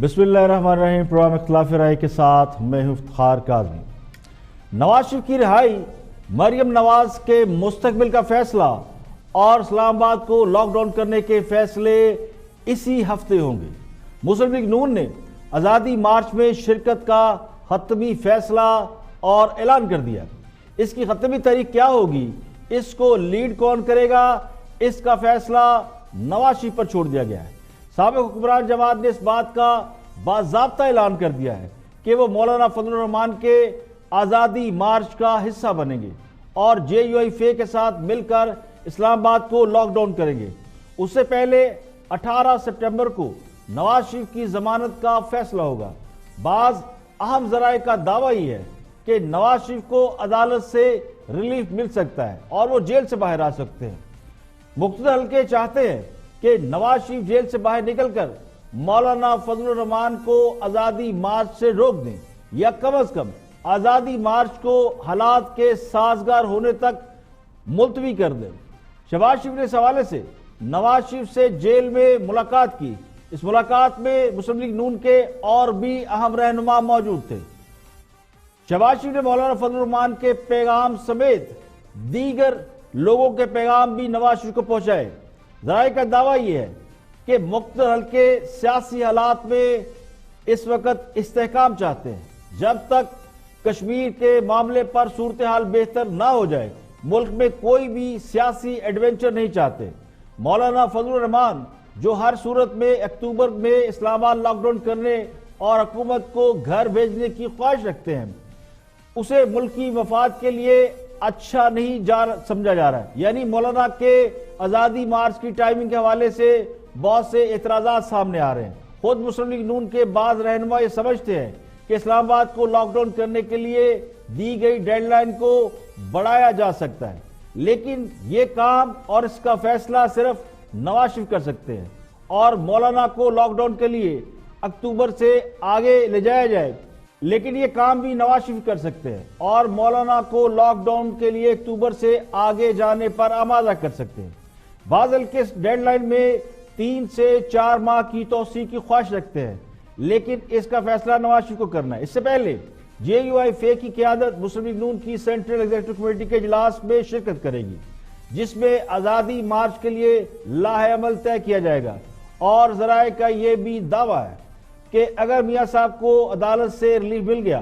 बिस्मिल्लाहिर्रहमानिर्रहीम। प्रोग्राम इख्तिलाफ राय के साथ मैं हूं इफ्तिखार काज़मी। नवाज शरीफ की रिहाई, मरियम नवाज के मुस्तकबिल का फैसला और इस्लामाबाद को लॉकडाउन करने के फैसले इसी हफ्ते होंगे। मुस्लिम लीग नून ने आज़ादी मार्च में शिरकत का हतमी फैसला और ऐलान कर दिया। इसकी हतमी तारीख क्या होगी, इसको लीड कौन करेगा, इसका फैसला नवाज शरीफ पर छोड़ दिया गया है। साबिक़ हुक्मरान जमात ने इस बात का बाज़ाब्ता ऐलान कर दिया है कि वो मौलाना फजलुर रहमान के आज़ादी मार्च का हिस्सा बनेंगे और JUIF के साथ मिलकर इस्लामाबाद को लॉकडाउन करेंगे। उससे पहले 18 सितंबर को नवाज शरीफ की जमानत का फैसला होगा। बाज़ अहम ज़राए का दावा ही है कि नवाज शरीफ को अदालत से रिलीफ मिल सकता है और वो जेल से बाहर आ सकते हैं। मुख्तलिफ हल्के चाहते हैं कि नवाज शरीफ जेल से बाहर निकलकर मौलाना फजलुर रहमान को आज़ादी मार्च से रोक दें या कम से कम आज़ादी मार्च को हालात के साजगार होने तक मुलतवी कर दें। शहबाज शरीफ ने इस हवाले से नवाज शरीफ से जेल में मुलाकात की। इस मुलाकात में मुस्लिम लीग नून के और भी अहम रहनुमा मौजूद थे। शहबाज शरीफ ने मौलाना फजलुर रहमान के पैगाम समेत दीगर लोगों के पैगाम भी नवाज शरीफ को पहुंचाए। ज़राए का दावा यह है कि मुख्तलिफ हल्के सियासी हालात में इस वक्त इस्तेहकाम चाहते हैं। जब तक कश्मीर के मामले पर सूरत हाल बेहतर ना हो जाए, मुल्क में कोई भी सियासी एडवेंचर नहीं चाहते। मौलाना फजलुर रहमान जो हर सूरत में अक्टूबर में इस्लामाबाद लॉकडाउन करने और हुकूमत को घर भेजने की ख्वाहिश रखते हैं, उसे मुल्की मफाद के लिए अच्छा नहीं समझा जा रहा है। यानी मौलाना के आज़ादी मार्च की टाइमिंग के हवाले से बहुत से एतराज़ात सामने आ रहे हैं। खुद मुस्लिम लीग नून के बाज़ रहनुमा ये समझते हैं कि इस्लामाबाद को लॉकडाउन करने के लिए दी गई डेडलाइन को बढ़ाया जा सकता है, लेकिन ये काम और इसका फैसला सिर्फ नवाज शरीफ कर सकते हैं और मौलाना को लॉकडाउन के लिए अक्टूबर से आगे ले जाया जाए, लेकिन ये काम भी नवाज शरीफ कर सकते हैं और मौलाना को लॉकडाउन के लिए अक्टूबर से आगे जाने पर आमादा कर सकते हैं। बाज़ हल्के डेडलाइन में 3 से 4 माह की तोसी की ख्वाहिश रखते हैं, लेकिन इसका फैसला नवाज शरीफ को करना है। इससे पहले JUIF की क़यादत मुस्लिम लीग नून की सेंट्रल एग्जीक्यूटिव कमेटी के इजलास में शिरकत करेगी, जिसमें आज़ादी मार्च के लिए लाहे अमल तय किया जाएगा। और ज़राए का यह भी दावा है कि अगर मियाँ साहब को अदालत से रिलीफ मिल गया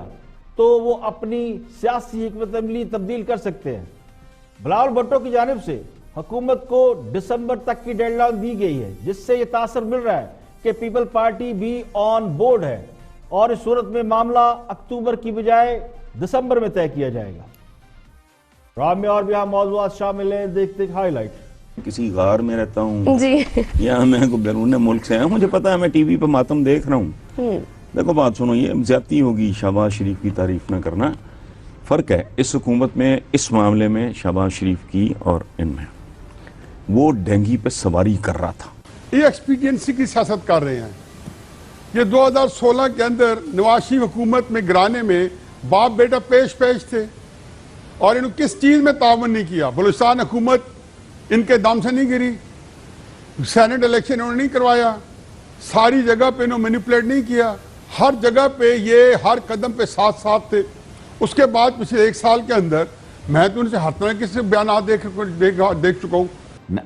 तो वो अपनी सियासी हिकमत अमली तब्दील कर सकते हैं। बिलावल भुट्टो की जानिब से हुकूमत को दिसंबर तक की डेडलाइन दी गई है, जिससे ये तासर मिल रहा है कि पीपल पार्टी भी ऑन बोर्ड है और इस सूरत में मामला अक्टूबर की बजाय दिसंबर में तय किया जाएगा। प्रोग्राम में और भी अहम मौज़ूआत शामिल है, देखते हाईलाइट। किसी गार में रहता हूँ या मैं को बैरून मुल्क से आया हूँ, मुझे पता है मैं टीवी पे मातम देख रहा हूँ। देखो बात सुनो, ये ज्यादती होगी शहबाज शरीफ की तारीफ न करना। फर्क है इस हुकूमत में, इस मामले में शहबाज शरीफ की और इनमें। वो डेंगी पे सवारी कर रहा था। ये एक्सपीडियंसी की सियासत कर रहे हैं। ये 2016 के अंदर नवाज शरीफ हुकूमत में गिराने में बाप बेटा पेश पेश थे और इन्होंने किस चीज में तावन नहीं किया। बलूचिस्तान हुकूमत इनके दम से नहीं गिरी, सेनेट इलेक्शन इन्होंने नहीं करवाया, सारी जगह पे इन्होंने मैनिपुलेट नहीं किया, हर जगह पे ये हर कदम पे साथ साथ थे। उसके बाद पिछले 1 साल के अंदर मैं तो उनसे हर तरह के बयान देख चुका हूँ।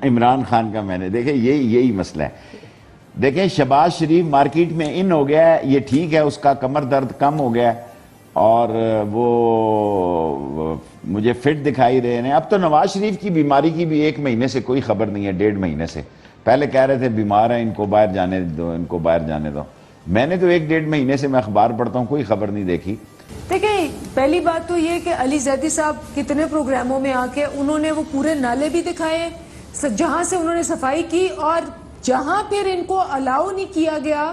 इमरान खान का मैंने देखे यही मसला है। देखें शहबाज शरीफ मार्केट में इन हो गया है, ये ठीक है, उसका कमर दर्द कम हो गया है और वो मुझे फिट दिखाई दे रहे हैं। अब तो नवाज शरीफ की बीमारी की भी 1 महीने से कोई खबर नहीं है, 1.5 महीने से। पहले कह रहे थे बीमार है, इनको बाहर जाने दो, इनको बाहर जाने दो। मैंने तो 1-1.5 महीने से मैं अखबार पढ़ता हूँ, कोई खबर नहीं देखी। देखिए पहली बात तो ये कि अली जैदी साहब कितने प्रोग्रामों में आके उन्होंने वो पूरे नाले भी दिखाए जहां से उन्होंने सफाई की, और जहां फिर इनको अलाउ नहीं किया गया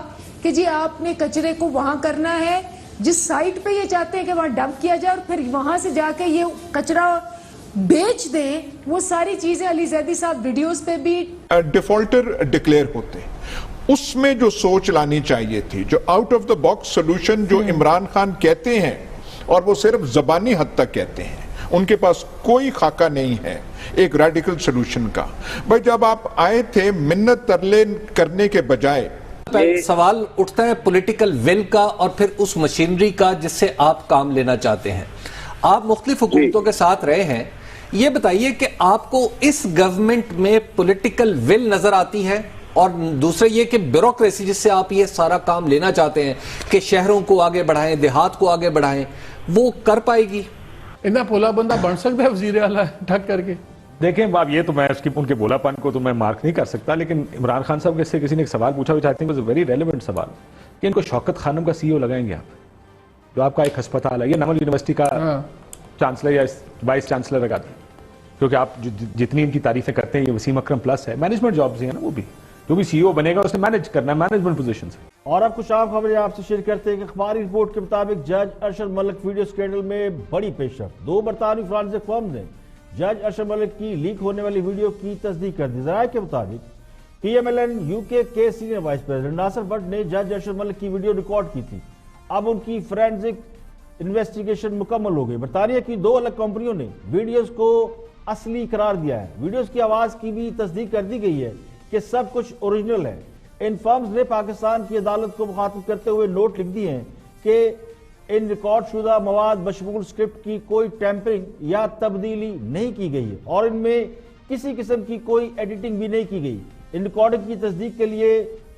कि जी आपने कचरे को वहां करना है, जिस साइट पे ये चाहते हैं कि वहां डंप किया जाए और फिर वहां से जाके ये कचरा बेच दें, वो सारी चीजें अली जैदी साहब वीडियोस पे भी डिफॉल्टर डिक्लेयर होते। उसमें जो सोच लानी चाहिए थी, जो out of the box solution जो इमरान खान कहते हैं और वो सिर्फ जबानी हद तक कहते हैं, उनके पास कोई खाका नहीं है एक रेडिकल सोल्यूशन का। भाई जब आप आए थे मिन्नत तरले करने के बजाय सवाल उठता है पॉलिटिकल विल का और फिर उस मशीनरी का जिससे आप काम लेना चाहते हैं। आप मुख्तलिफ हुकूमतों के साथ रहे हैं, ये बताइए कि आपको इस गवर्नमेंट में पॉलिटिकल विल नजर आती है, और दूसरा ये कि ब्यूरोक्रेसी जिससे आप ये सारा काम लेना चाहते हैं कि शहरों को आगे बढ़ाएं, देहात को आगे बढ़ाएं, वो कर पाएगी? इतना भोला बंदा बन सकता है वजीर आला ठग करके? देखें बाब, ये तो मैं उसकी उनके भोलापन को तो मैं मार्क नहीं कर सकता, लेकिन इमरान खान साहब से किसी ने एक सवाल पूछा, आई think was a very relevant सवाल, कि इनको शौकत खानम का सीईओ लगाएंगे आप, जो आपका एक अस्पताल है, ये नमल यूनिवर्सिटी का चांसलर या वाइस चांसलर लगा दें, क्योंकि आप जितनी इनकी तारीफें करते हैं, ये वसीम अकरम प्लस है, मैनेजमेंट जॉब्स हैं ना, वो भी जो भी सीईओ बनेगा उसने मैनेज करना है, मैनेजमेंट पोजीशन से। और अब कुछ आम खबरें आपसे शेयर करते हैं कि अखबारी रिपोर्ट के मुताबिक जज अरशद मलिक वीडियो स्कैंडल में बड़ी पेशरफ्त। 2 बरतानवी फॉरेंसिक फर्म ने जज अरशद मलिक की लीक होने वाली वीडियो की तस्दीक कर दी। जराये के मुताबिक PMLN UK के senior vice president Nasir Bhatt ने जज अरशद मलिक की वीडियो रिकॉर्ड की थी। अब उनकी फोरेंसिक इन्वेस्टिगेशन मुकम्मल हो गई। बरतानिया की 2 अलग कंपनियों ने वीडियोज को असली करार दिया है। वीडियोज की आवाज की भी तस्दीक कर दी गई है कि सब कुछ ओरिजिनल है। इन फर्म्स ने पाकिस्तान की अदालत को मुखातिब करते हुए नोट लिख दिए हैं कि इन रिकॉर्ड शुदा मवाद बशमूल स्क्रिप्ट की कोई टैंपरिंग या तब्दीली नहीं की गई है और इनमें किसी किस्म की कोई एडिटिंग भी नहीं की गई। इन रिकॉर्डिंग की तस्दीक के लिए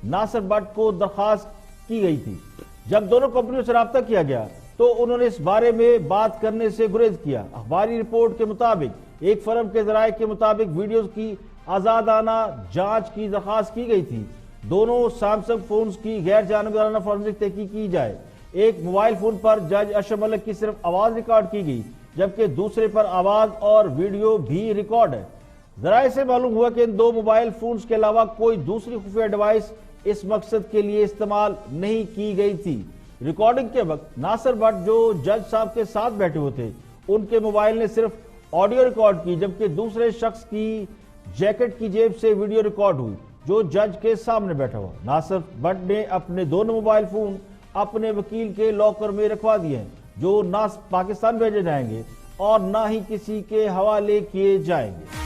नासिर भट्ट को दरखास्त की गई थी। जब दोनों कंपनियों से राब्ता किया गया तो उन्होंने इस बारे में बात करने से गुरेज किया। अखबारी रिपोर्ट के मुताबिक एक फर्म के जराये के मुताबिक वीडियोज की आजादाना जांच की दरखास्त की गई थी। दोनों सैमसंग फोन्स की गैर जानिबदाराना फॉरेंसिक तहकीक की जाए। एक मोबाइल फोन पर जज अरशद मलिक की सिर्फ आवाज रिकॉर्ड की गई, जबकि दूसरे पर आवाज और वीडियो भी रिकॉर्ड है। जराये से मालूम हुआ कि इन 2 मोबाइल फोन्स के अलावा कोई दूसरी खुफिया डिवाइस इस मकसद के लिए इस्तेमाल नहीं की गई थी। रिकॉर्डिंग के वक्त नासिर भट्ट जो जज साहब के साथ बैठे हुए थे, उनके मोबाइल ने सिर्फ ऑडियो रिकॉर्ड की, जबकि दूसरे शख्स की जैकेट की जेब से वीडियो रिकॉर्ड हुई जो जज के सामने बैठा हुआ। नासिर भट्ट ने अपने दोनों मोबाइल फोन अपने वकील के लॉकर में रखवा दिए हैं, जो ना पाकिस्तान भेजे जाएंगे और ना ही किसी के हवाले किए जाएंगे।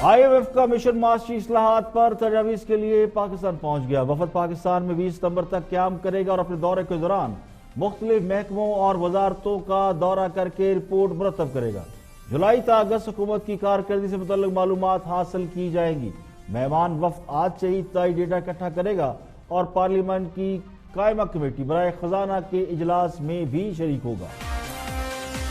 IMF का मिशन माशी इस्लाहात पर तजावीज के लिए पाकिस्तान पहुंच गया। वफद पाकिस्तान में 20 सितंबर तक क्याम करेगा और अपने दौरे के दौरान मुख्तलिफ महकमों और वजारतों का दौरा करके रिपोर्ट मुरतब करेगा। जुलाई तक अगस्त हुकूमत की कारकर्दगी से मुतल्लिक मालूमात हासिल की जाएंगी। मेहमान वफ्द आज से ही तय डेटा इकट्ठा करेगा और पार्लियामेंट की कायमा कमेटी बराए खजाना के इजलास में भी शरीक होगा।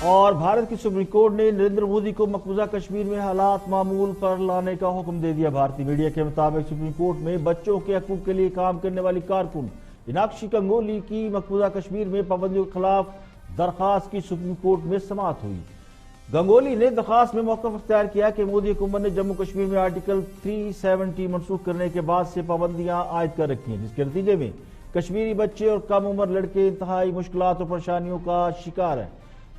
और भारत की सुप्रीम कोर्ट ने नरेंद्र मोदी को मकबूजा कश्मीर में हालात मामूल पर लाने का हुक्म दे दिया। भारतीय मीडिया के मुताबिक सुप्रीम कोर्ट में बच्चों के हकूक के लिए काम करने वाली कारकुन मीनाक्षी गंगोली की मकबूजा कश्मीर में पाबंदियों के खिलाफ दरखास्त की सुप्रीम कोर्ट में समाअत हुई। गंगोली ने दरखास्त में मौक़िफ़ इख्तियार किया कि मोदी हुकूमत ने जम्मू कश्मीर में आर्टिकल 370 मनसूख करने के बाद से पाबंदियां आयद कर रखी हैं, जिसके नतीजे में कश्मीरी बच्चे और कम उम्र लड़के इंतहाई मुश्किलात और परेशानियों का शिकार हैं।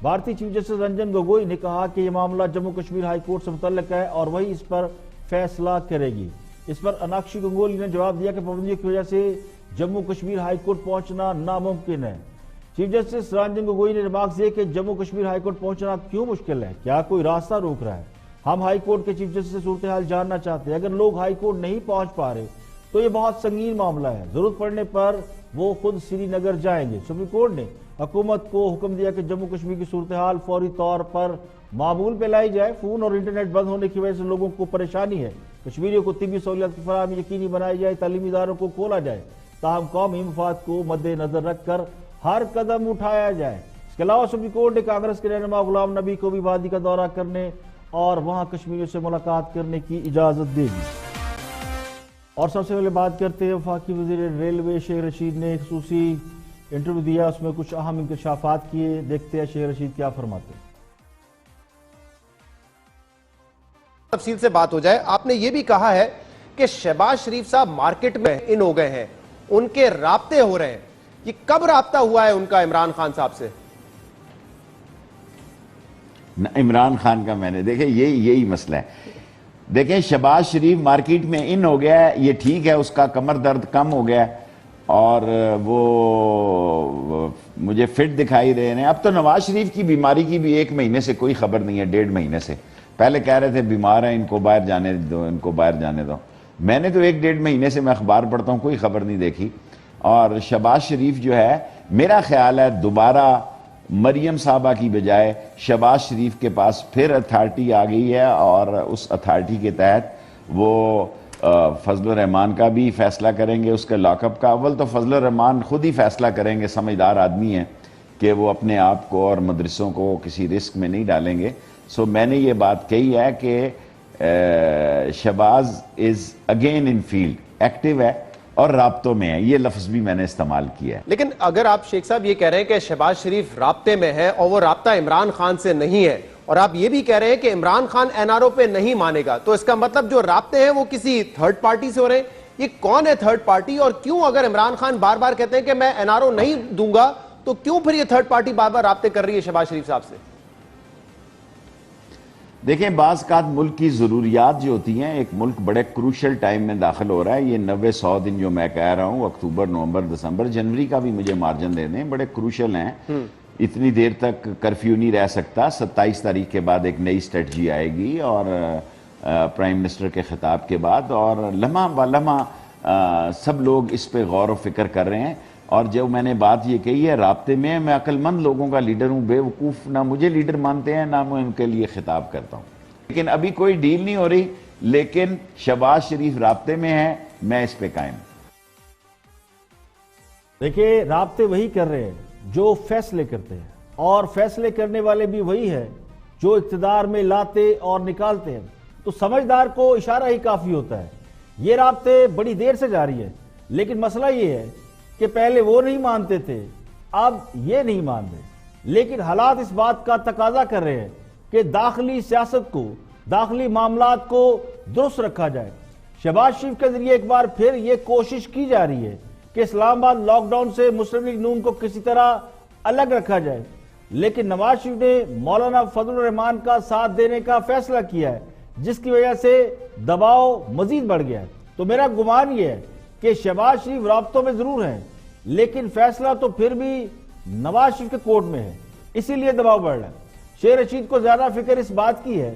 भारतीय चीफ जस्टिस रंजन गोगोई ने कहा कि यह मामला जम्मू कश्मीर हाई कोर्ट से मुतल्लिक है और वही इस पर फैसला करेगी। इस पर मीनाक्षी गंगोली ने जवाब दिया कि पाबंदियों की वजह से जम्मू कश्मीर हाई कोर्ट पहुंचना नामुमकिन है। चीफ जस्टिस रंजन गोगोई ने रिमार्क दिए कि जम्मू कश्मीर हाई कोर्ट पहुंचना क्यों मुश्किल है, क्या कोई रास्ता रोक रहा है? हम हाई कोर्ट के चीफ जस्टिस से सूरत हाल जानना चाहते हैं। अगर लोग हाई कोर्ट नहीं पहुंच पा रहे तो ये बहुत संगीन मामला है, जरूरत पड़ने पर वो खुद श्रीनगर जाएंगे। सुप्रीम कोर्ट ने हुकूमत को हुक्म दिया कि जम्मू कश्मीर की सूरत हाल फौरी तौर पर मामूल पे लाई जाए। फोन और इंटरनेट बंद होने की वजह से लोगों को परेशानी है। कश्मीरियों को तिब्बी सहूलियत की फराहमी यकीनी बनाई जाए, तालीमी इदारों को खोला जाए, ताहम कौमी मफाद को मद्देनजर रखकर हर कदम उठाया जाए। इसके अलावा सुप्रीम कोर्ट ने कांग्रेस के रहनुमा गुलाम नबी को भी वादी का दौरा करने और वहां कश्मीरियों से मुलाकात करने की इजाजत दे दी। और सबसे पहले बात करते हैं वफाकी वज़ीर रेलवे शेख रशीद ने एक खुसूसी इंटरव्यू दिया, उसमें कुछ अहम इंकशाफात किए। देखते हैं शेख रशीद क्या फरमाते हैं। तफसील से बात हो जाए, आपने ये भी कहा है कि शहबाज शरीफ साहब मार्केट में इन हो गए हैं, उनके राब्ते हो रहे हैं। ये कब राब्ता हुआ है उनका इमरान खान साहब से? इमरान खान का मैंने देखे यही मसला है। देखें, शहबाज शरीफ मार्केट में इन हो गया है, ये ठीक है, उसका कमर दर्द कम हो गया है और वो मुझे फिट दिखाई दे रहे हैं। अब तो नवाज शरीफ की बीमारी की भी 1 महीने से कोई खबर नहीं है, 1.5 महीने से। पहले कह रहे थे बीमार हैं, इनको बाहर जाने दो, इनको बाहर जाने दो। मैंने तो 1-1.5 महीने से मैं अखबार पढ़ता हूँ, कोई खबर नहीं देखी। और शहबाज शरीफ जो है, मेरा ख्याल है दोबारा मरियम साहबा की बजाय शहबाज शरीफ के पास फिर अथॉरिटी आ गई है, और उस अथॉरिटी के तहत वो फजलुर रहमान का भी फैसला करेंगे, उसके लॉकअप का। अव्वल तो फजलुर रहमान खुद ही फैसला करेंगे, समझदार आदमी है कि वो अपने आप को और मदरसों को किसी रिस्क में नहीं डालेंगे। सो मैंने ये बात कही है कि Shahbaz is again in field, active है और राब्तों में है, ये लफ्ज भी मैंने इस्तेमाल किया है। लेकिन अगर आप शेख साहब ये कह रहे हैं कि शहबाज शरीफ राब्ते में है और वो राब्ता इमरान खान से नहीं है, और आप ये भी कह रहे हैं कि इमरान खान एनआरओ पे नहीं मानेगा, तो इसका मतलब जो राब्ते हैं वो किसी थर्ड पार्टी से हो रहे हैं। ये कौन है थर्ड पार्टी, और क्यों अगर इमरान खान बार बार कहते हैं कि मैं एनआरओ नहीं दूंगा, तो क्यों फिर ये थर्ड पार्टी बार बार राब्ते कर रही है शहबाज शरीफ साहब से? देखें, बाज़ कात मुल्क की ज़रूरियात जो होती हैं, एक मुल्क बड़े क्रूशल टाइम में दाखिल हो रहा है। ये 90-100 दिन जो मैं कह रहा हूँ, अक्टूबर, नवंबर, दिसंबर, जनवरी का भी मुझे मार्जिन दे दें, बड़े क्रूशल हैं। इतनी देर तक कर्फ्यू नहीं रह सकता। 27 तारीख के बाद एक नई स्ट्रेटजी आएगी, और प्राइम मिनिस्टर के खिताब के बाद, और लम्हा ब लम्हा सब लोग इस पे गौर व फिक्र कर रहे हैं। और जब मैंने बात ये कही है राब्ते में, मैं अक्लमंद लोगों का लीडर हूँ, बेवकूफ़ ना मुझे लीडर मानते हैं ना मैं उनके लिए खिताब करता हूँ। लेकिन अभी कोई डील नहीं हो रही, लेकिन शहबाज शरीफ राब्ते में है, मैं इस पे कायम। देखिए, राब्ते वही कर रहे हैं जो फैसले करते हैं, और फैसले करने वाले भी वही है जो इक़्तिदार में लाते और निकालते हैं। तो समझदार को इशारा ही काफी होता है। ये राब्ते बड़ी देर से जारी है, लेकिन मसला ये है कि पहले वो नहीं मानते थे, अब ये नहीं मान रहे। लेकिन हालात इस बात का तकाजा कर रहे हैं कि दाखिली सियासत को, दाखिली मामलात को दुरुस्त रखा जाए। शहबाज शरीफ के जरिए एक बार फिर ये कोशिश की जा रही है कि इस्लामाबाद लॉकडाउन से मुस्लिम लीग नून को किसी तरह अलग रखा जाए, लेकिन नवाज शरीफ ने मौलाना फजलुर रहमान का साथ देने का फैसला किया है, जिसकी वजह से दबाव मजीद बढ़ गया है। तो मेरा गुमान यह है कि शहबाज शरीफ राब्तों में जरूर हैं, लेकिन फैसला तो फिर भी नवाज शरीफ के कोर्ट में है, इसीलिए दबाव बढ़ रहा है। शेर रशीद को ज्यादा फिक्र इस बात की है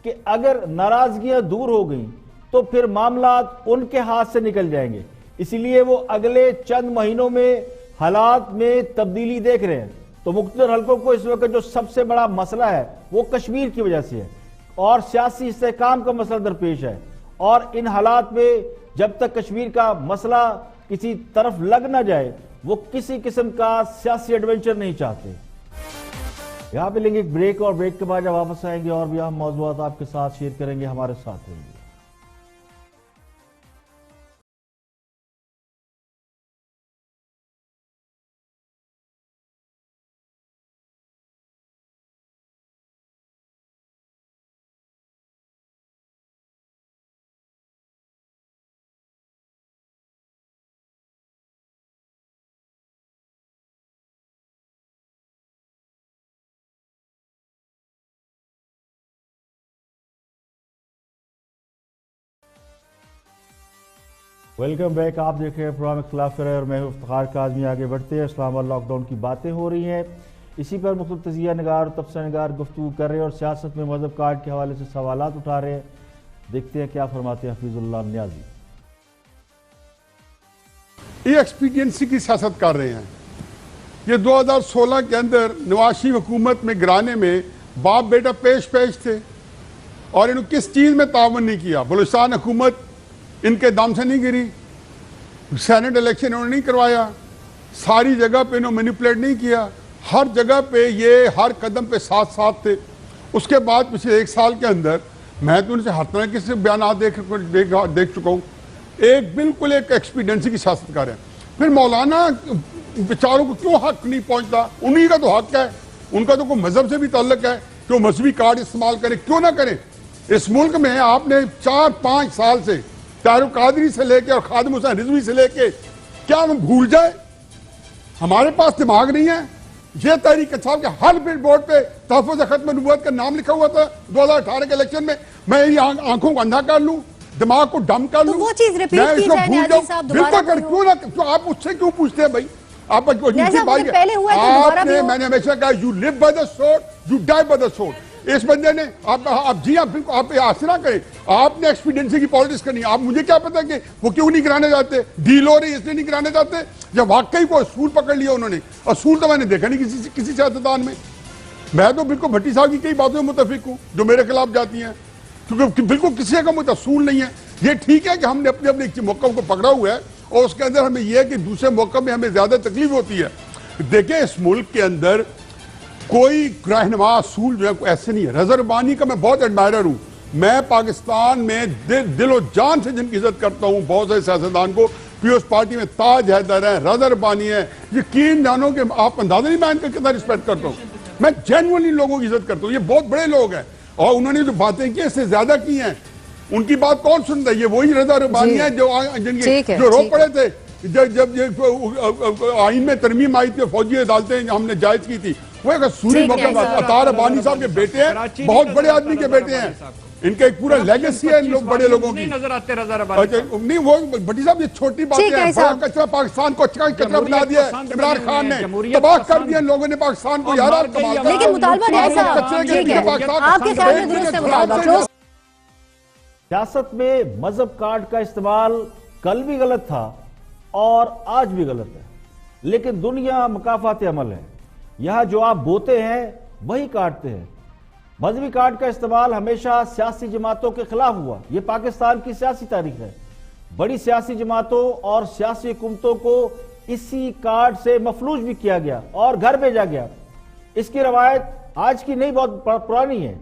कि अगर नाराजगियां दूर हो गई तो फिर मामला उनके हाथ से निकल जाएंगे, इसीलिए वो अगले चंद महीनों में हालात में तब्दीली देख रहे हैं। तो मुख्तलिफ हल्कों को इस वक्त जो सबसे बड़ा मसला है वो कश्मीर की वजह से है, और सियासी इस्तेहकाम का मसला दरपेश है। और इन हालात में जब तक कश्मीर का मसला किसी तरफ लग ना जाए, वो किसी किस्म का सियासी एडवेंचर नहीं चाहते। यहाँ पे लेंगे एक ब्रेक, और ब्रेक के बाद जब वापस आएंगे और भी हम मौजूद आपके साथ शेयर करेंगे। हमारे साथ रहेंगे। Welcome back. आप देख रहे हैं प्रोग्राम इख्तिलाफ राय और मैं हूं इफ्तिखार काज़मी। आगे बढ़ते हैं। इस्लामाबाद लॉकडाउन की बातें हो रही हैं, इसी पर मुख्तलिफ तजिया निगार और तबसरा निगार गुफ्तगू कर रहे हैं और सियासत में मजहब कार्ड के हवाले से सवालात उठा रहे हैं। देखते हैं क्या फरमाते हैं हफीजुल्लाह नियाजी। ये एक्सपीडियंसी की सियासत कर रहे हैं। ये 2016 के अंदर नवाज शरीफ हुकूमत में गिराने में बाप बेटा पेश पेश थे, और इन्होंने किस चीज़ में तावन नहीं किया। बलूचिस्तान हुकूमत इनके दम से नहीं गिरी, सेनेट इलेक्शन इन्होंने नहीं करवाया, सारी जगह पे इन्होंने मैनिपुलेट नहीं किया, हर जगह पे ये हर कदम पे साथ साथ थे। उसके बाद पिछले 1 साल के अंदर मैं तो उनसे हर तरह के बयान देख चुका हूँ। एक बिल्कुल एक एक्सपीडियंसी की सियासत कर रहे हैं। फिर मौलाना बेचारों को क्यों हक नहीं पहुंचता? उन्हीं का तो हक है, उनका तो कोई मजहब से भी ताल्लुक है, क्यों मजहबी कार्ड इस्तेमाल करें, क्यों ना करें। इस मुल्क में आपने 4-5 साल से तारुक कादरी से लेके और खादिम हुसैन रिजवी से लेके, क्या हम भूल जाए? हमारे पास दिमाग नहीं है। ये तहरीक इंसाफ के हर बिल बोर्ड पे तहफ़्फ़ुज़ खत्म नबूवत का नाम लिखा हुआ था 2018 के इलेक्शन में। मैं ये आंखों को अंधा कर लूं, दिमाग को डम कर लूं, वो चीज रिपीट मैं की इसको जाए भूल न्याजी जाऊं, साहब, बिल्कुल कर, दोबारा क्यों ना, तो आप उससे क्यों पूछते हैं भाई? आप पहले हुआ है तो दोबारा भी आपने, हो। मैंने हमेशा कहा, you live by the sword, you die by the sword. इस बंदे ने आप जी आप आप ऐसे ना करें, आपने एक्सपीडियंसी की पॉलिटिक्स करनी है। आप मुझे क्या पता कि वो क्यों नहीं गिराने जाते, डील हो रही इसलिए नहीं गिराने जाते। जब वाकई को असूल पकड़ लिया उन्होंने, असूल तो मैंने देखा नहीं किसी सियासतदान में। मैं तो बिल्कुल भट्टी साहब की कई बातों में मुतफिक हूं जो मेरे खिलाफ जाती हैं, क्योंकि बिल्कुल किसी का मुझे असूल नहीं है। ये ठीक है कि हमने अपने अपने एक मौक़िफ़ को पकड़ा हुआ है और उसके अंदर हमें यह है कि दूसरे मौक़िफ़ में हमें ज्यादा तकलीफ होती है। देखिए इस मुल्क के अंदर कोई रहनुमा असूल जो है ऐसे नहीं है। रज़ा रब्बानी का मैं बहुत एडमायरर हूं। मैं पाकिस्तान में दिलो जान से जिनकी इज्जत करता हूं, बहुत सारे सियासतदान को, पीपल्स पार्टी में ताज हैदर है, रज़ा रब्बानी है, यकीन जानो कि आप अंदाजा नहीं मैं इनका कितना रिस्पेक्ट करता हूं। मैं जेन्युइनली लोगों की इज्जत करता हूं। ये बहुत बड़े लोग हैं और उन्होंने जो बातें की इससे ज्यादा की हैं। उनकी बात कौन सुनता है? ये वही रज़ा रब्बानी है जो रो पड़े थे जब ये आइन में तरमीम आई थी, फौजी अदालतें हमने जायज की थी। वो एक सूरी अतार रब्बानी साहब के बेटे हैं, बहुत बड़े आदमी के बेटे हैं। इनका एक पूरा लेगेसी है इन लोग बड़े लोगों की। नजर आते रज़ा रब्बानी नहीं वो भट्टी साहब ये छोटी बात है। बड़ा कचरा पाकिस्तान को कचरा बना दिया इमरान खान ने, तबाह कर दिया लोगों ने पाकिस्तान को। यार लेकिन मुतालबा सियासत में मजहब कार्ड का इस्तेमाल कल भी गलत था और आज भी गलत है, लेकिन दुनिया मुकाफात अमल है। यहां जो आप बोते हैं वही काटते हैं। मजहबी कार्ड का इस्तेमाल हमेशा सियासी जमातों के खिलाफ हुआ। यह पाकिस्तान की सियासी तारीख है। बड़ी सियासी जमातों और सियासी हुकूमतों को इसी कार्ड से मफलूज भी किया गया और घर भेजा गया। इसकी रवायत आज की नहीं, बहुत पुरानी है।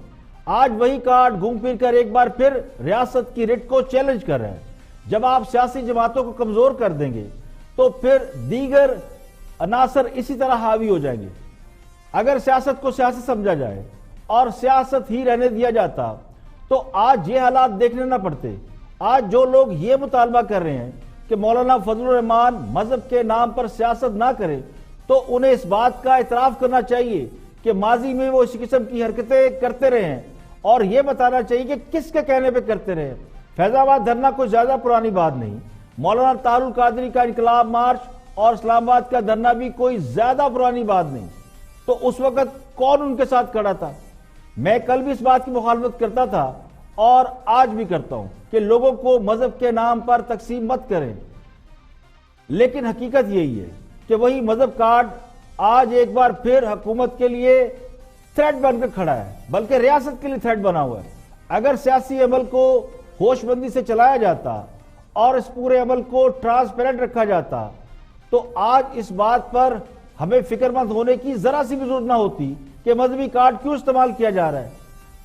आज वही कार्ड घूम फिर कर एक बार फिर रियासत की रिट को चैलेंज कर रहे हैं। जब आप सियासी जमातों को कमजोर कर देंगे तो फिर दीगर अनासर इसी तरह हावी हो जाएंगे। अगर सियासत को सियासत समझा जाए और सियासत ही रहने दिया जाता तो आज ये हालात देखने ना पड़ते। आज जो लोग ये मुतालबा कर रहे हैं कि मौलाना फजलुर रहमान मजहब के नाम पर सियासत ना करे, तो उन्हें इस बात का इतराफ करना चाहिए कि माजी में वो इस किस्म की हरकतें करते रहे हैं और यह बताना चाहिए कि किसके कहने पर करते रहे। फैजाबाद धरना कोई ज्यादा पुरानी बात नहीं। मौलाना तारुल कादरी का इनकलाब मार्च और इस्लामाबाद का धरना भी कोई ज्यादा पुरानी बात नहीं। तो उस वक्त कौन उनके साथ खड़ा था? मैं कल भी इस बात की मुखालफत करता था और आज भी करता हूं कि लोगों को मजहब के नाम पर तकसीम मत करें। लेकिन हकीकत यही है कि वही मजहब कार्ड आज एक बार फिर हुकूमत के लिए थ्रेट बनकर खड़ा है, बल्कि रियासत के लिए थ्रेट बना हुआ है। अगर सियासी अमल को होशबंदी से चलाया जाता और इस पूरे अमल को ट्रांसपेरेंट रखा जाता तो आज इस बात पर हमें फिक्रमंद होने की जरा सी भी जरूरत ना होती कि मजहबी कार्ड क्यों इस्तेमाल किया जा रहा है।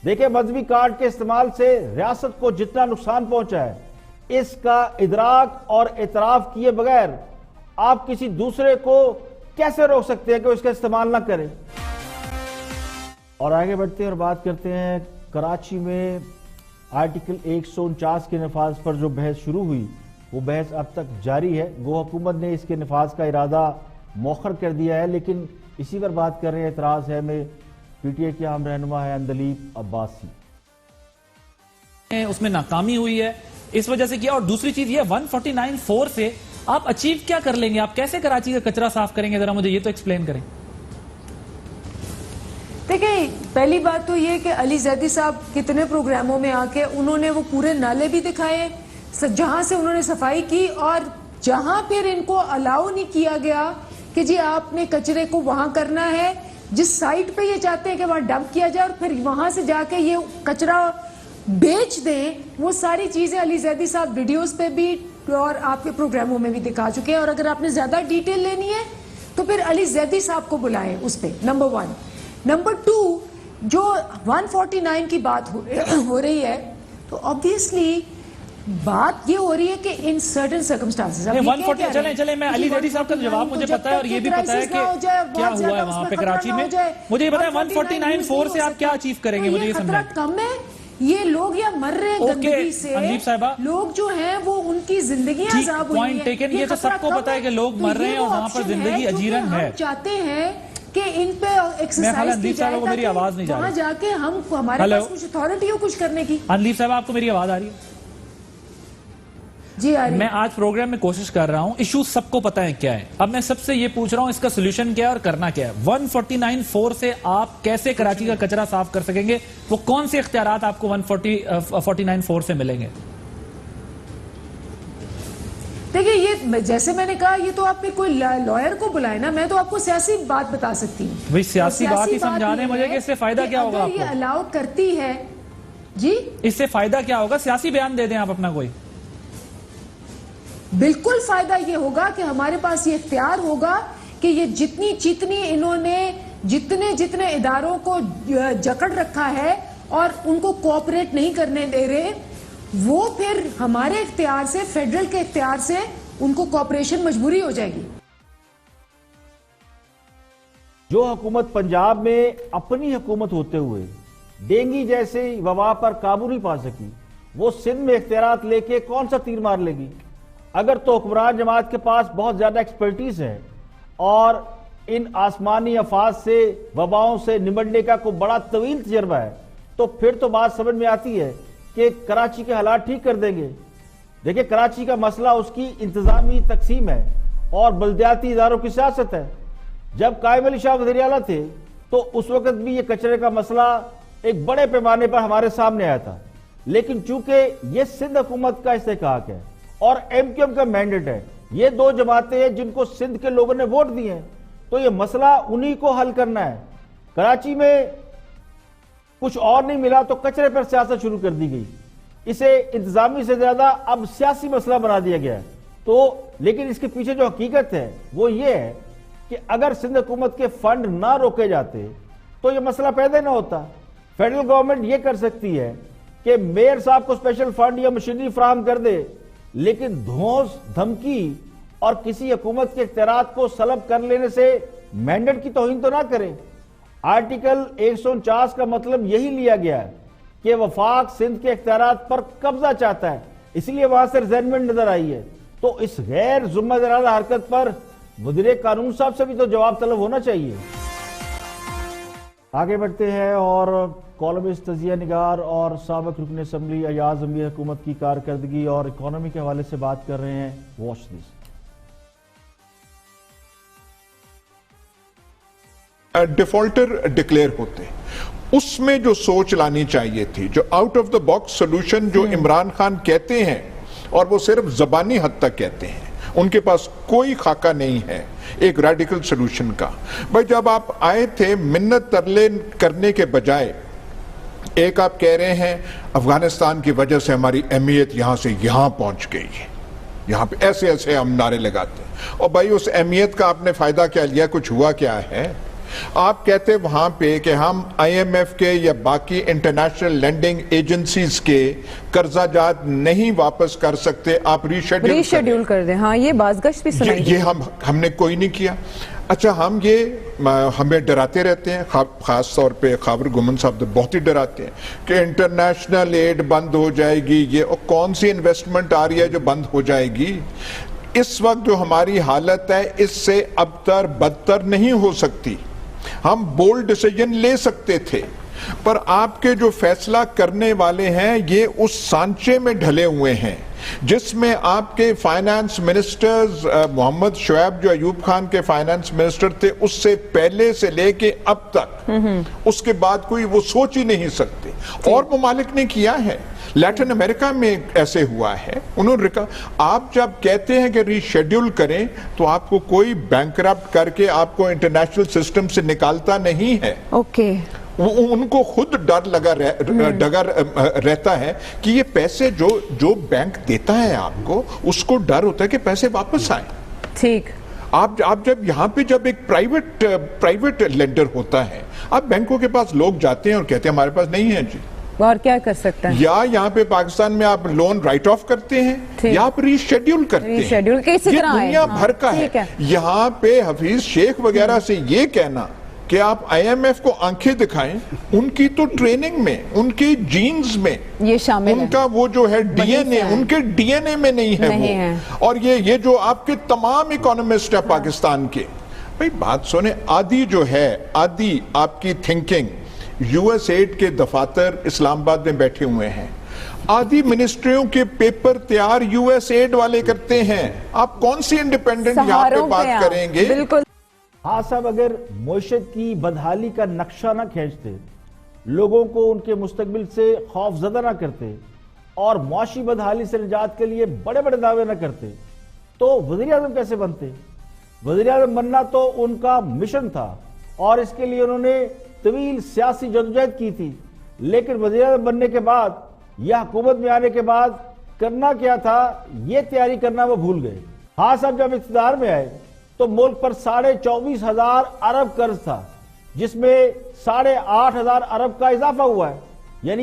देखिए, मजहबी कार्ड के इस्तेमाल से रियासत को जितना नुकसान पहुंचा है, इसका इदराक और इतराफ किए बगैर आप किसी दूसरे को कैसे रोक सकते हैं कि वो इसका इस्तेमाल ना करे। और आगे बढ़ते हैं और बात करते हैं कराची में आर्टिकल 149 के नफाज पर जो बहस शुरू हुई, वो बहस अब तक जारी है। गो हुकूमत ने इसके नफाज का इरादा मौखर कर दिया है, लेकिन इसी पर बात कर रहे हैं। एतराज है में पीटीआई के अहम रहनुमा है अंदलीब अब्बासी। उसमें नाकामी हुई है, इस वजह से किया। और दूसरी चीज ये 149(4) से आप अचीव क्या कर लेंगे? आप कैसे कराची का कचरा साफ करेंगे? जरा मुझे ये तो एक्सप्लेन करें। देखिए, पहली बात तो ये कि अली जैदी साहब कितने प्रोग्रामों में आके उन्होंने वो पूरे नाले भी दिखाए जहां से उन्होंने सफाई की, और जहां फिर इनको अलाउ नहीं किया गया कि जी आपने कचरे को वहां करना है, जिस साइट पे ये चाहते हैं कि वहां डंप किया जाए और फिर वहां से जाके ये कचरा बेच दें, वो सारी चीजें अली जैदी साहब वीडियोस पे भी और आपके प्रोग्रामों में भी दिखा चुके हैं। और अगर आपने ज्यादा डिटेल लेनी है तो फिर अली जैदी साहब को बुलाएं उस पे, नंबर 1। नंबर 2, जो 149 की बात हो रही है, तो ऑब्वियसली बात ये हो रही है कि इन सर्टेन सर्कमस्टांसेस 140 चले मैं अली जैदी साहब का जवाब मुझे पता है और ये भी पता है कि क्या हुआ है वहां पे कराची में। मुझे ये पता है 149(4) से आप क्या अचीव करेंगे, मुझे ये समझाएं। कम है, ये लोग या मर रहे हैं गंदगी से, लोग जो हैं वो उनकी जिंदगी अजाब हुई है। पॉइंट टेकन, ये तो सबको पता है कि लोग मर रहे हैं और वहां पर जिंदगी अजीरन है। चाहते हैं कि इन पे एक्सरसाइज की जाए, मेरी आवाज नहीं जा रही, वहां जाके हम हमारे पास कुछ अथॉरिटी हो कुछ करने की। अनलीफ साहब, आपको मेरी आवाज आ रही है? जी आ रही मैं आज प्रोग्राम में कोशिश कर रहा हूं, इशू सबको पता है क्या है। अब मैं सबसे ये पूछ रहा हूं इसका सोल्यूशन क्या है और करना क्या है। 149(4) से आप कैसे कराची का कचरा साफ कर सकेंगे? वो कौन से इख्तियारात आपको 149(4) से मिलेंगे? देखिए, ये जैसे मैंने कहा, ये तो आपने कोई लॉयर को बुलाए ना, मैं तो आपको सियासी बात बता सकती हूँ। भाई सियासी बात ही समझाने मुझे कि इससे फायदा क्या होगा आपको? ये अलाउ करती है जी, इससे फायदा क्या होगा? सियासी बयान दे दें आप अपना कोई। बिल्कुल फायदा ये होगा कि हमारे पास ये इख्तियार होगा कि ये जितनी इन्होंने जितने इदारों को जकड़ रखा है और उनको कोऑपरेट नहीं करने दे रहे, वो फिर हमारे इख्तियार से, फेडरल के इख्तियार से उनको कोऑपरेशन मजबूरी हो जाएगी। जो हुकूमत पंजाब में अपनी हुकूमत होते हुए डेंगू जैसे वबा पर काबू नहीं पा सकी, वो सिंध में इख्तियारात लेके कौन सा तीर मार लेगी? अगर तो हुक्मरान जमात के पास बहुत ज्यादा एक्सपर्टीज है और इन आसमानी अफाज से, वबाओं से निपटने का कोई बड़ा तवील तजर्बा है, तो फिर तो बात समझ में आती है कि कराची के हालात ठीक कर देंगे। देखिए, कराची का मसला उसकी इंतजामी तकसीम है और बल्दियाती इदारों की सियासत है। जब कायम अली शाह वज़ीर आला थे तो उस वक्त भी ये कचरे का मसला एक बड़े पैमाने पर हमारे सामने आया था, लेकिन चूंकि ये सिंध हुकूमत का इस्तेहकाक है और MQM का मैंडेट है, ये दो जमातें हैं जिनको सिंध के लोगों ने वोट दिए हैं, तो ये मसला उन्हीं को हल करना है। कराची में कुछ और नहीं मिला तो कचरे पर सियासत शुरू कर दी गई, इसे इंतजामी से ज्यादा अब सियासी मसला बना दिया गया है। तो लेकिन इसके पीछे जो हकीकत है वो ये है कि अगर सिंध हुकूमत के फंड ना रोके जाते तो ये मसला पैदा ना होता। फेडरल गवर्नमेंट ये कर सकती है कि मेयर साहब को स्पेशल फंड या मशीनरी फराहम कर दे, लेकिन धौंस, धमकी और किसी हुकूमत के इख्तियारात को सलब कर लेने से मैंडेट की तौहीन तो ना करे। आर्टिकल 149 का मतलब यही लिया गया है कि वफाक सिंध के इख्तियारात पर कब्जा चाहता है, इसलिए वहां से रिजाइनमेंट नजर आई है। तो इस गैर जिम्मेदाराना हरकत पर वज़ीर कानून साहब से भी तो जवाब तलब होना चाहिए। आगे बढ़ते हैं और कॉलमिस्ट, तजिया निगार और साबिक रुकन असम्बली अयाज अमीर हुकूमत की कारकर्दगी और इकोनॉमी के हवाले से बात कर रहे हैं। Watch this. डिफॉल्टर डिक्लेयर होते, उसमें जो सोच लानी चाहिए थी, जो out of the box solution जो इमरान खान कहते हैं और वो सिर्फ जबानी हद तक कहते हैं, उनके पास कोई खाका नहीं है एक रेडिकल सोल्यूशन का। भाई जब आप आए थे मिन्नत तरले करने के बजाय, एक आप कह रहे हैं अफगानिस्तान की वजह से हमारी अहमियत यहां से यहां पहुंच गई है, यहां पे ऐसे ऐसे हम नारे लगाते हैं, और भाई उस अहमियत का आपने फायदा क्या लिया? कुछ हुआ क्या है? आप कहते वहां पे कि हम IMF के या बाकी इंटरनेशनल लेंडिंग एजेंसीज के कर्जाजात नहीं वापस कर सकते, आप रीशेड्यूल कर दें। हाँ, ये बाज़गश्त भी सुनाई ये हमने कोई नहीं किया। अच्छा, हमें डराते रहते हैं, खास तौर पे खाबर गुमन साहब तो बहुत ही डराते हैं कि इंटरनेशनल एड बंद हो जाएगी, ये और कौन सी इन्वेस्टमेंट आ रही है जो बंद हो जाएगी? इस वक्त जो हमारी हालत है इससे अबतर बदतर नहीं हो सकती। हम बोल्ड डिसीजन ले सकते थे, पर आपके जो फैसला करने वाले हैं ये उस सांचे में ढले हुए हैं जिसमें आपके फाइनेंस मिनिस्टर्स, मोहम्मद शुएब जो अयूब खान के फाइनेंस मिनिस्टर थे, उससे पहले से लेके अब तक उसके बाद कोई वो सोच ही नहीं सकते। और ममालिक ने किया है, लैटिन अमेरिका में ऐसे हुआ है, उन्होंने कहा आप जब कहते हैं कि रीशेड्यूल करें तो आपको कोई बैंकरप्ट करके आपको इंटरनेशनल सिस्टम से निकालता नहीं है। उनको खुद डर रहता है कि ये पैसे जो बैंक देता है आपको, उसको डर होता है कि पैसे वापस आए। ठीक, आप जब यहाँ पे जब एक प्राइवेट लेंडर होता है, आप बैंकों के पास लोग जाते हैं और कहते हैं हमारे पास नहीं है जी, और क्या कर सकते हैं? या यहाँ पे पाकिस्तान में आप लोन राइट ऑफ करते हैं या आप रीशेड्यूल करते हैं। ये दुनिया भर का है। यहाँ पे हफीज शेख वगैरह से ये कहना कि आप IMF को आंखें दिखाएं, उनकी तो ट्रेनिंग में, उनकी जीन्स में ये शामिल उनका है। वो जो है DNA, उनके DNA में नहीं है वो। और ये जो आपके तमाम इकोनॉमिस्ट है पाकिस्तान के, भाई बात सुने, आदि जो है, आदि आपकी थिंकिंग USAID के दफातर इस्लामाबाद में बैठे हुए हैं, आधी मिनिस्ट्रियों के पेपर तैयार यूएस एड वाले करते हैं। आप कौन सी इंडिपेंडेंट यहाँ पे बात करेंगे? बिल्कुल। हाँ साहब, अगर मोशत की बदहाली का नक्शा ना खींचते, लोगों को उनके मुस्तकबिल से खौफजदा ना करते और मुआशी बदहाली से निजात के लिए बड़े बड़े दावे ना करते, तो वज़ीर आज़म कैसे बनते? वज़ीर आज़म बनना तो उनका मिशन था और इसके लिए उन्होंने तवील सियासी जदोजहद की थी। लेकिन वज़ीर आज़म बनने के बाद या हुकूमत में आने के बाद करना क्या था, ये तैयारी करना वो भूल गए। हाँ साहब, जब इक़्तिदार में आए तो मुल्क पर 24,500 अरब कर्ज था, जिसमें 8,500 अरब का इजाफा हुआ है। यानी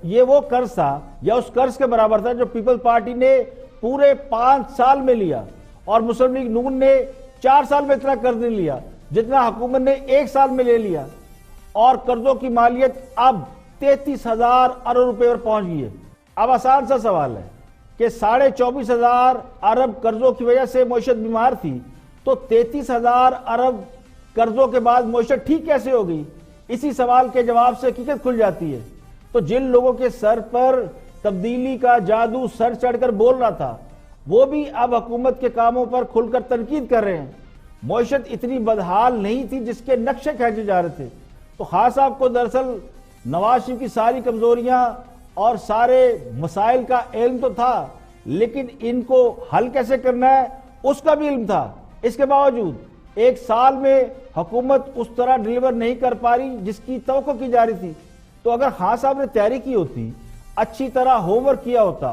ये वो कर्ज था या उस कर्ज के बराबर था जो पीपल्स पार्टी ने पूरे 5 साल में लिया और मुस्लिम लीग नून ने 4 साल में इतना कर्ज नहीं लिया जितना हुकूमत ने 1 साल में ले लिया। और कर्जों की मालियत अब 33,000 अरब रुपए पर पहुंच गई है। अब आसान सा सवाल है कि 24,500 अरब कर्जों की वजह से मईशत बीमार थी, तो 33,000 अरब कर्जों के बाद मईशत ठीक कैसे हो गई? इसी सवाल के जवाब से हकीकत खुल जाती है। तो जिन लोगों के सर पर तब्दीली का जादू सर चढ़कर बोल रहा था, वो भी अब हुकूमत के कामों पर खुलकर तनकीद कर रहे हैं। मईशत इतनी बदहाल नहीं थी जिसके नक्शे खींचे जा रहे थे। तो खास साहब को दरअसल नवाज शरीफ की सारी कमजोरियां और सारे मसाइल का इल्म तो था, लेकिन इनको हल कैसे करना है उसका भी इल्म था। इसके बावजूद 1 साल में हुकूमत उस तरह डिलीवर नहीं कर पा रही जिसकी तवक्को की जा रही थी। तो अगर खान साहब ने तैयारी की होती, अच्छी तरह होमवर्क किया होता,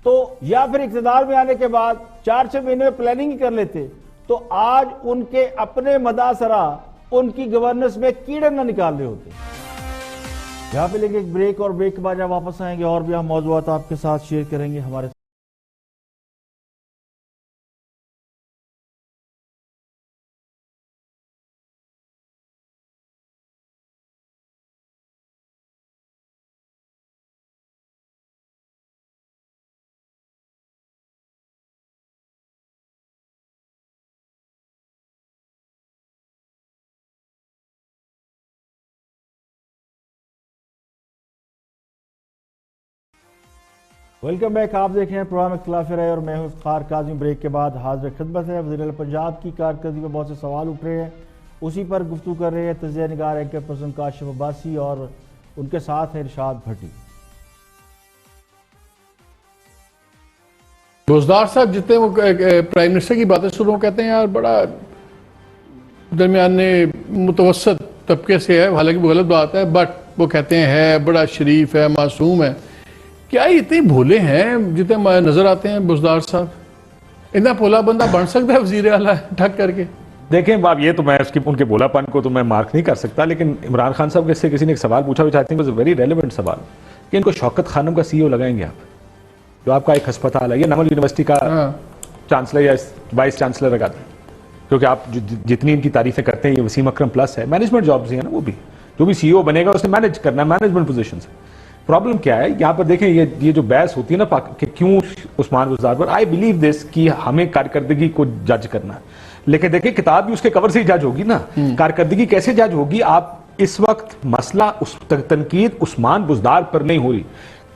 तो या फिर इक़्तिदार में आने के बाद 4-6 महीने में प्लानिंग ही कर लेते, तो आज उनके अपने मदासरा उनकी गवर्नेंस में कीड़े न निकाल रहे होते। यहाँ पे लेंगे एक ब्रेक और ब्रेक के बाद जब वापस आएंगे और भी हम मौजूद आपके साथ शेयर करेंगे हमारे। Welcome back. आप देख रहे हैं प्रोग्राम इख्तिलाफ राय और मैं हूं इफ्तिखार काज़मी। ब्रेक के बाद हाजिर खिदमत है। वज़ीर पंजाब की कारकर्दगी पर बहुत से सवाल उठ रहे हैं, उसी पर गुफ्तगू कर रहे हैं तजिया निगार एंकर पर्सन काशिफ अब्बासी और उनके साथ है इरशाद भट्टी। बुज़दार साहब जितने वो प्राइम मिनिस्टर की बातें सुनो, कहते हैं यार बड़ा दरमियाने मुतवसत तबके से है, हालांकि वो गलत बात है, बट वो कहते हैं है बड़ा शरीफ है, मासूम है। क्या इतने भोले हैं जितने नजर आते हैं बुज़दार साहब? इतना भोला बंदा बन सकता है वज़ीर आला ठग करके? देखें बाब, ये तो मैं उसकी उनके भोलापन को तो मैं मार्क नहीं कर सकता, लेकिन इमरान खान साहब से किसी ने एक सवाल पूछा, which I think was a very relevant सवाल, कि इनको शौकत खानम का सीईओ लगाएंगे आप, जो आपका एक अस्पताल है, ये नमल यूनिवर्सिटी का चांसलर या वाइस चांसलर लगाते हैं, क्योंकि आप जितनी इनकी तारीफें करते हैं, ये वसीम अकरम प्लस है, मैनेजमेंट जॉब्स है ना, वो भी जो भी सीईओ बनेगा उसने मैनेज करना है, मैनेजमेंट पोजीशन से। प्रॉब्लम क्या है यहाँ पर देखें, ये जो बहस होती है ना कि क्यों उस्मान बुज़दार पर, आई बिलीव दिस कि हमें कारकर्दगी को जज करना है, लेकिन देखिए किताब भी उसके कवर से ही जज होगी ना, कारकर्दगी कैसे जज होगी? आप इस वक्त मसला उस तनकीद उस्मान बुज़दार पर नहीं हो रही,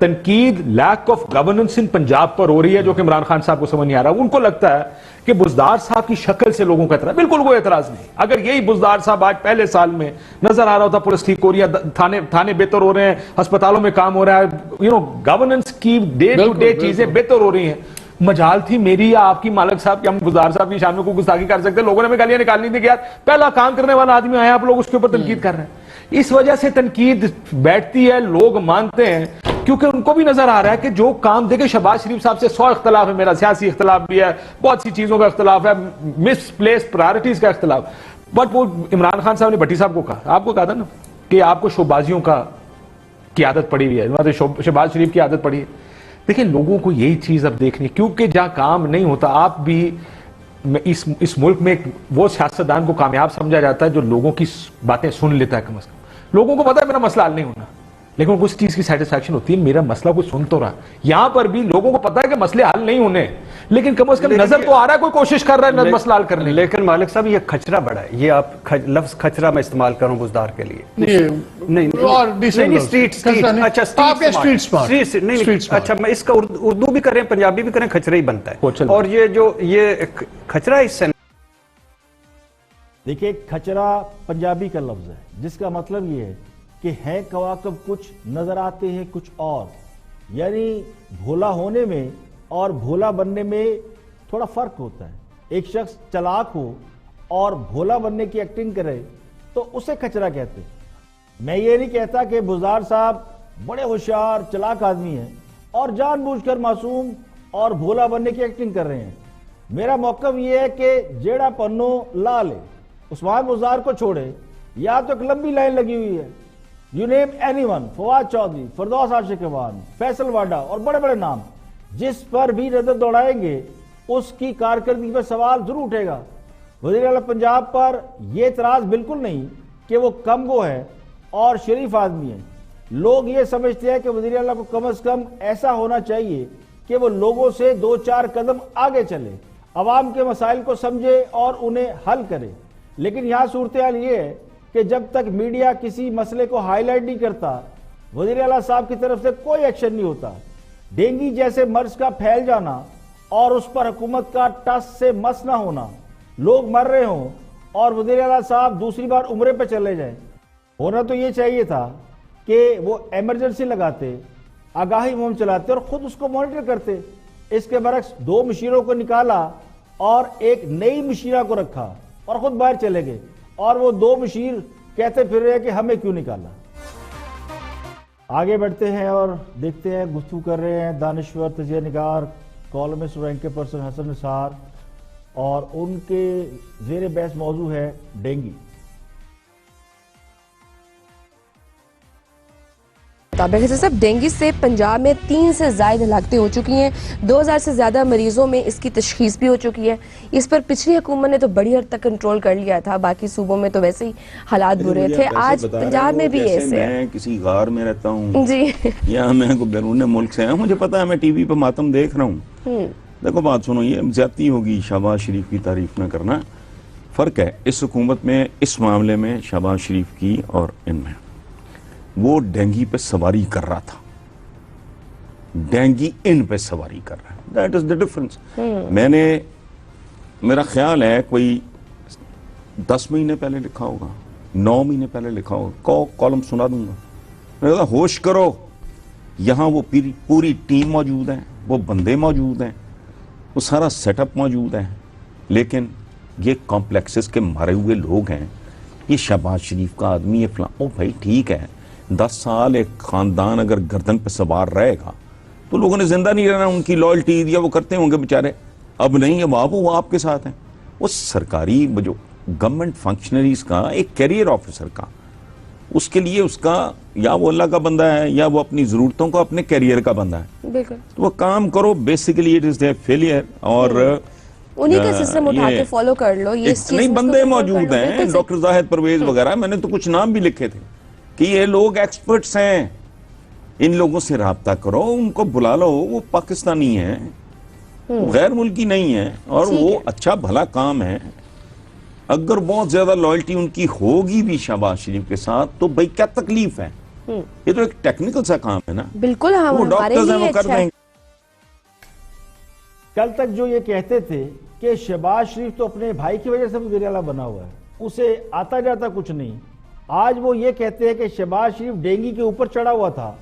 तनकीद लैक ऑफ गवर्नेंस इन पंजाब पर हो रही है, जो कि इमरान खान साहब को समझ नहीं आ रहा। उनको लगता है कि बुज़दार साहब की शक्ल से लोगों का एतराज, बिल्कुल कोई एतराज नहीं। अगर यही बुज़दार साहब आज पहले साल में नजर आ रहा होता, पुलिस ठीक हो रही है, थाने बेहतर हो रहे हैं, अस्पतालों में काम हो रहा है, गवर्नेंस की डे टू डे चीजें बेहतर हो रही हैं, मजाल थी मेरी या आपकी मालिक साहब कि हम बुज़दार साहब की शान में कोई गुस्ताखी कर सकते हैं। लोगों ने हमें गालियां निकालनी थी कि यार पहला काम करने वाला आदमी आया, आप लोग उसके ऊपर तनकीद कर रहे हैं। इस वजह से तनकीद बैठती है, लोग मानते हैं, क्योंकि उनको भी नजर आ रहा है कि जो काम देखे, शहबाज शरीफ साहब से 100 इख्तलाफ है, मेरा सियासी इख्तलाफ भी है, बहुत सी चीजों का इख्तलाफ है, मिसप्लेस प्रायोरिटीज का इख्तलाफ, बट वो इमरान खान साहब ने भट्टी साहब को कहा, आपको कहा था ना कि आपको शोबाजियों की आदत पड़ी हुई है, शहबाज शरीफ की आदत पड़ी है। देखिए लोगों को यही चीज अब देखनी, क्योंकि जहां काम नहीं होता, आप भी इस मुल्क में वो सियासतदान को कामयाब समझा जाता है जो लोगों की बातें सुन लेता है। कम से कम लोगों को पता है मेरा मसला हल नहीं होना, लेकिन कुछ चीज की सेटिस्फैक्शन होती है, मेरा मसला कुछ सुन तो रहा। यहां पर भी लोगों को पता है कि मसले हल नहीं होने, लेकिन कम से कम नजर तो आ रहा है कोई कोशिश कर रहा है मसला हल करने। लेकिन मालिक साहब ये खचरा बड़ा है, ये आप लफ्ज खचरा मैं इस्तेमाल करूं बुजदार के लिए। नहीं स्ट्रीट अच्छा स्ट्रीट अच्छा मैं इसका उर्दू भी करें पंजाबी भी करें खचरा ही बनता है। और ये खचरा इससे देखिए, खचरा पंजाबी का लफ्ज है जिसका मतलब ये है कि हैं कवाकब कुछ नजर आते हैं कुछ और, यानी भोला होने में और भोला बनने में थोड़ा फर्क होता है। एक शख्स चालाक हो और भोला बनने की एक्टिंग करे तो उसे खचरा कहते हैं। मैं ये नहीं कहता कि बुज़दार साहब बड़े होशियार चालाक आदमी हैं और जानबूझकर मासूम और भोला बनने की एक्टिंग कर रहे हैं। मेरा मौक़िफ़ ये है कि जेड़ा पन्नो ला ले, उस्मान बुज़दार को छोड़े, या तो एक लंबी लाइन लगी हुई है, you name anyone, Fawad Chaudhary, Firdaus आशिकवान, Faisal वाडा और बड़े बड़े नाम, जिस पर भी नजर दौड़ाएंगे उसकी कारकर्दगी पर सवाल जरूर उठेगा। वज़ीर आला पंजाब पर यह एतराज बिल्कुल नहीं कि वो कमगो है और शरीफ आदमी है। लोग ये समझते हैं कि वज़ीर आला को कम से कम ऐसा होना चाहिए कि वो लोगों से 2-4 कदम आगे चले, अवाम के मसाइल को समझे और उन्हें हल करे। लेकिन यहाँ सूरत हाल ये है कि जब तक मीडिया किसी मसले को हाईलाइट नहीं करता, वज़ीर आला साहब की तरफ से कोई एक्शन नहीं होता। डेंगू जैसे मर्ज का फैल जाना और उस पर हुकूमत का टस से मस ना होना, लोग मर रहे हों और वज़ीर आला साहब दूसरी बार उम्रे पे चले जाएं, होना तो ये चाहिए था कि वो इमरजेंसी लगाते, आगाही मुहिम चलाते और खुद उसको मॉनिटर करते। इसके बरक्स 2 मुशीरों को निकाला और एक नई मुशीरा को रखा और खुद बाहर चले गए, और वो 2 मुशीर कहते फिर रहे कि हमें क्यों निकाला। आगे बढ़ते हैं और देखते हैं, गुफ्तगू कर रहे हैं दानिश्वर, तजिया निगार, कॉलमिस्ट और एंकर पर्सन हसन निसार, और उनके ज़ेर बहस मौजू है डेंगू। सब डेंगू से पंजाब में 3 से ज़ायद हलाकतें हो चुकी हैं, 2000 से ज़्यादा मरीजों में इसकी तशखीस भी हो चुकी है। इस पर पिछली हुकूमत ने तो बड़ी हद तक कंट्रोल कर लिया था, बाकी सूबों में तो वैसे ही हालात बुरे थे। आज पंजाब में भी ऐसे है। मैं किसी गार में रहता हूँ जी, या मैं बैरून मुल्क से आया, मुझे पता है, मैं टीवी पर मातम देख रहा हूँ। देखो बात सुनो, ये ज्यादती होगी शहबाज शरीफ की तारीफ न करना। फर्क है इस हुकूमत में, इस मामले में शहबाज शरीफ की और इनमें। वो डेंगी पे सवारी कर रहा था, डेंगी इन पे सवारी कर रहा है, दैट इज द डिफरेंस। मेरा ख्याल है कोई 10 महीने पहले लिखा होगा, 9 महीने पहले लिखा होगा, कॉलम सुना दूंगा। मैं कहता होश करो, यहाँ वो पूरी टीम मौजूद है, वो बंदे मौजूद हैं, वो सारा सेटअप मौजूद है, लेकिन ये कॉम्प्लेक्सेस के मारे हुए लोग हैं। ये शहबाज शरीफ का आदमी है, फलां। ओ भाई ठीक है, 10 साल एक खानदान अगर गर्दन पे सवार रहेगा तो लोगों ने जिंदा नहीं रहना, उनकी लॉयल्टी दिया वो करते होंगे बेचारे। अब नहीं, अब आप वो आपके साथ हैं। वो सरकारी जो गवर्नमेंट फंक्शनरीज का एक कैरियर ऑफिसर का, उसके लिए उसका या वो अल्लाह का बंदा है या वो अपनी जरूरतों का अपने कैरियर का बंदा है। तो वो काम करो, basically it is their failure. और उन्हीं का सिस्टम उठा के फॉलो कर लो। ये नहीं, बंदे मौजूद हैं, डॉक्टर जाहिद परवेज वगैरह, मैंने तो कुछ नाम भी लिखे थे कि ये लोग एक्सपर्ट्स हैं, इन लोगों से राब्ता करो, उनको बुला लो। वो पाकिस्तानी हैं, गैर मुल्की नहीं है, और वो अच्छा भला काम है। अगर बहुत ज्यादा लॉयल्टी उनकी होगी भी शहबाज शरीफ के साथ तो भाई क्या तकलीफ है। ये तो एक टेक्निकल सा काम है ना। बिल्कुल, वो डॉक्टर्स हैं, वो कर देंगे। कल तक जो ये कहते थे कि शहबाज शरीफ तो अपने भाई की वजह से वज़ीर आला बना हुआ है, उसे आता जाता कुछ नहीं, आज वो ये कहते हैं कि शहबाज शरीफ डेंगू के ऊपर चढ़ा हुआ था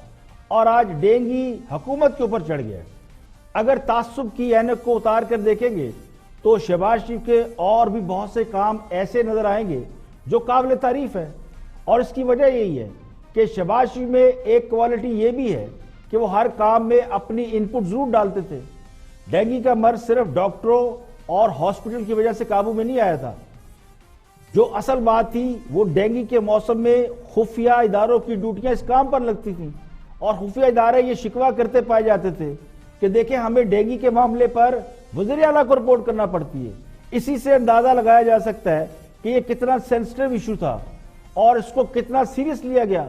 और आज डेंगू हुकूमत के ऊपर चढ़ गया। अगर तासुब की ऐनक को उतार कर देखेंगे तो शहबाज शरीफ के और भी बहुत से काम ऐसे नजर आएंगे जो काबिल तारीफ है। और इसकी वजह यही है कि शहबाज शरीफ में एक क्वालिटी ये भी है कि वो हर काम में अपनी इनपुट जरूर डालते थे। डेंगू का मर्ज सिर्फ डॉक्टरों और हॉस्पिटल की वजह से काबू में नहीं आया था। जो असल बात थी वो डेंगू के मौसम में खुफिया इदारों की ड्यूटियां इस काम पर लगती थी और खुफिया इदारे ये शिकवा करते पाए जाते थे कि देखें हमें डेंगू के मामले पर वज़ीर आला को रिपोर्ट करना पड़ती है। इसी से अंदाजा लगाया जा सकता है कि ये कितना सेंसिटिव इशू था और इसको कितना सीरियस लिया गया।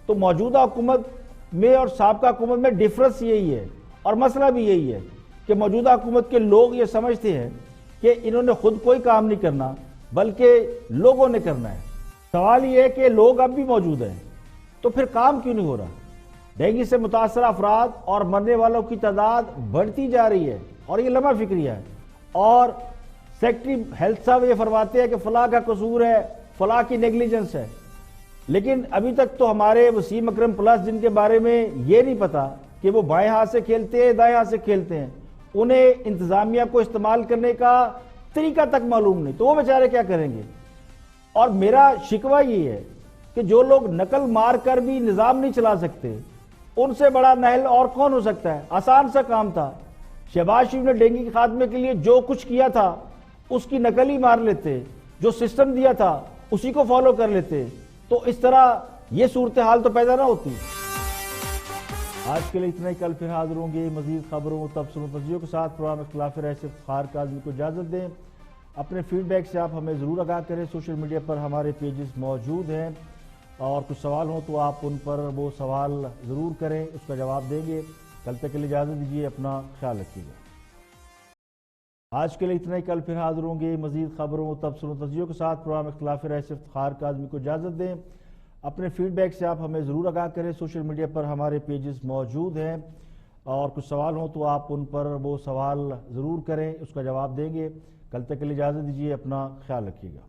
तो मौजूदा हुकूमत में और साबका हुकूमत में डिफरेंस यही है, और मसला भी यही है कि मौजूदा हुकूमत के लोग ये समझते हैं कि इन्होंने खुद कोई काम नहीं करना बल्कि लोगों ने करना है। सवाल ये है कि लोग अब भी मौजूद हैं, तो फिर काम क्यों नहीं हो रहा? डेंगू से मुतासर अफराद और मरने वालों की तादाद बढ़ती जा रही है और ये लम्हा फिक्रिया है। और सेक्रेटरी हेल्थ साहब ये फरमाते हैं कि फलाह का कसूर है, फलाह की नेग्लिजेंस है, लेकिन अभी तक तो हमारे वसीम अकरम प्लस जिनके बारे में ये नहीं पता कि वो बाएं हाथ से खेलते हैं दाएं हाथ से खेलते हैं, उन्हें इंतजामिया को इस्तेमाल करने का तरीका तक मालूम नहीं, तो वो बेचारे क्या करेंगे? और मेरा शिकवा ये है कि जो लोग नकल मार कर भी निजाम नहीं चला सकते, उनसे बड़ा नहल और कौन हो सकता है? आसान सा काम था। शहबाज शरीफ ने डेंगू के खात्मे के लिए जो कुछ किया था उसकी नकल ही मार लेते, जो सिस्टम दिया था उसी को फॉलो कर लेते, तो इस तरह ये सूरत हाल तो पैदा ना होती। आज के लिए इतना ही, कल फिर हाजिर होंगे मजीद खबरों तबसरों तजियों के साथ। प्रोग्राम इख्तिलाफ राय से इफ्तिखार काज़मी को इजाज़त दें। अपने फीडबैक से आप हमें ज़रूर आगाह करें। सोशल मीडिया पर हमारे पेजेस मौजूद हैं और कुछ सवाल हो तो आप उन पर वो सवाल ज़रूर करें, उसका जवाब देंगे। कल तक के लिए इजाज़त दीजिए, अपना ख्याल रखिएगा। आज के लिए इतना ही, कल फिर हाजिर होंगे मजीद खबरों तबसरों तजियों के साथ। प्रोग्राम इख्तिलाफ राय से इफ्तिखार काज़मी को इजाज़त दें। अपने फीडबैक से आप हमें ज़रूर आगाह करें। सोशल मीडिया पर हमारे पेजेस मौजूद हैं और कुछ सवाल हो तो आप उन पर वो सवाल ज़रूर करें, उसका जवाब देंगे। कल तक के लिए इजाज़त दीजिए, अपना ख्याल रखिएगा।